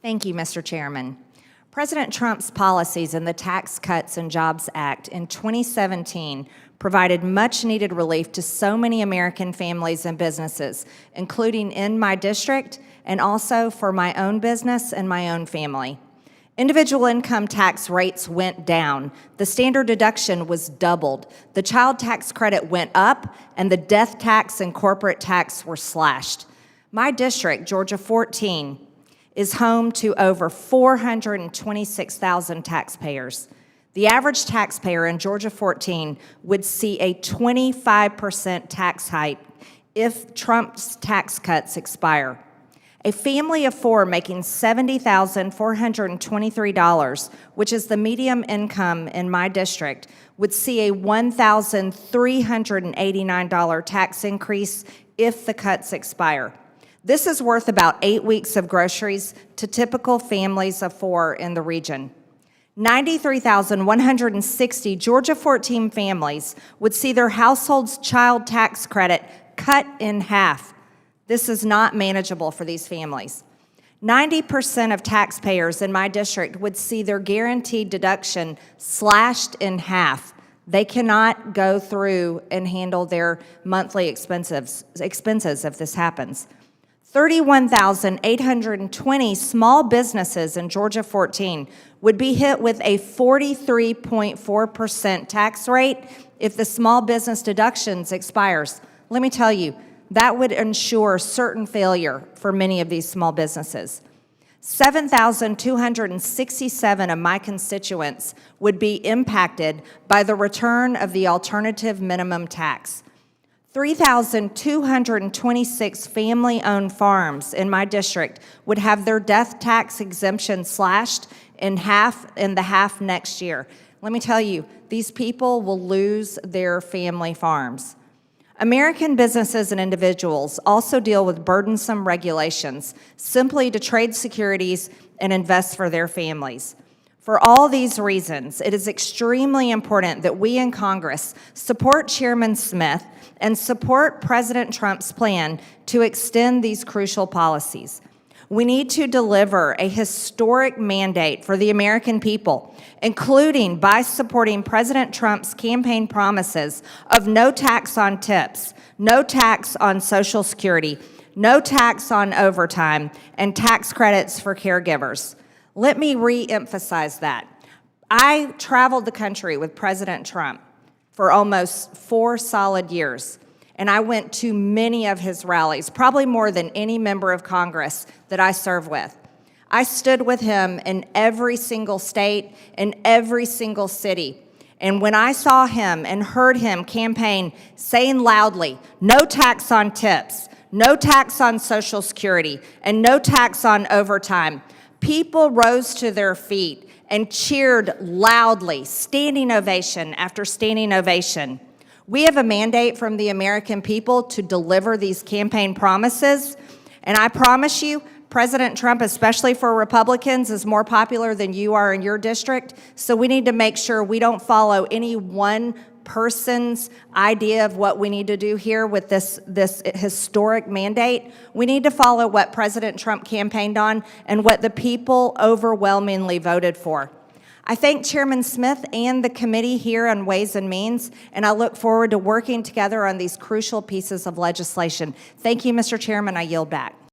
Thank you, Mr. Chairman. President Trump's policies in the Tax Cuts and Jobs Act in 2017 provided much-needed relief to so many American families and businesses, including in my district and also for my own business and my own family. Individual income tax rates went down. The standard deduction was doubled. The child tax credit went up, and the death tax and corporate tax were slashed. My district, Georgia 14, is home to over 426,000 taxpayers. The average taxpayer in Georgia 14 would see a 25% tax hike if Trump's tax cuts expire. A family of four making $70,423, which is the median income in my district, would see a $1,389 tax increase if the cuts expire. This is worth about 8 weeks of groceries to typical families of four in the region. 93,160 Georgia 14 families would see their household's child tax credit cut in half. This is not manageable for these families. 90% of taxpayers in my district would see their guaranteed deduction slashed in half. They cannot go through and handle their monthly expenses if this happens. 31,820 small businesses in Georgia 14 would be hit with a 43.4% tax rate if the small business deductions expires. Let me tell you, that would ensure certain failure for many of these small businesses. 7,267 of my constituents would be impacted by the return of the alternative minimum tax. 3,226 family-owned farms in my district would have their death tax exemption slashed in the half next year. Let me tell you, these people will lose their family farms. American businesses and individuals also deal with burdensome regulations simply to trade securities and invest for their families. For all these reasons, it is extremely important that we in Congress support Chairman Smith and support President Trump's plan to extend these crucial policies. We need to deliver a historic mandate for the American people, including by supporting President Trump's campaign promises of no tax on tips, no tax on Social Security, no tax on overtime, and tax credits for caregivers. Let me re-emphasize that. I traveled the country with President Trump for almost 4 solid years, and I went to many of his rallies, probably more than any member of Congress that I serve with. I stood with him in every single state, in every single city. And when I saw him and heard him campaign saying loudly, no tax on tips, no tax on Social Security, and no tax on overtime, people rose to their feet and cheered loudly, standing ovation after standing ovation. We have a mandate from the American people to deliver these campaign promises, and I promise you, President Trump, especially for Republicans, is more popular than you are in your district, so we need to make sure we don't follow any one person's idea of what we need to do here with this historic mandate. We need to follow what President Trump campaigned on and what the people overwhelmingly voted for. I thank Chairman Smith and the committee here on Ways and Means, and I look forward to working together on these crucial pieces of legislation. Thank you, Mr. Chairman. I yield back.